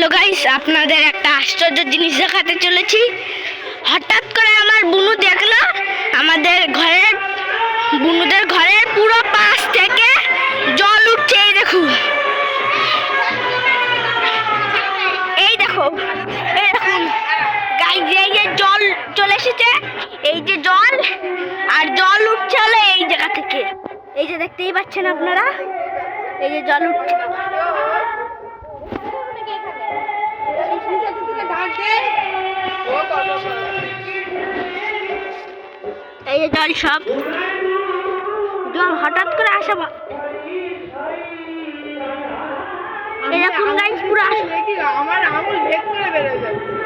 Hello guys, আপনাদের একটা আশ্চর্য জিনিস দেখাতে চলেছি। হঠাৎ করে আমার বুনু দেখলো আমাদের বুনুদের ঘরের পুরো পাশ থেকে জল উঠছে। এই দেখুন গাইস, এই যে জল চলে এসেছে, এই যে জল আর জল উঠছে হলো এই জায়গা থেকে। এই যে দেখতেই পাচ্ছেন আপনারা, এই যে জল উঠছে। এই যে জল, সব জল হঠাৎ করে আসা। এরকম গাইস পুরো আমার আঙুল বের করে বের হয়ে যাচ্ছে।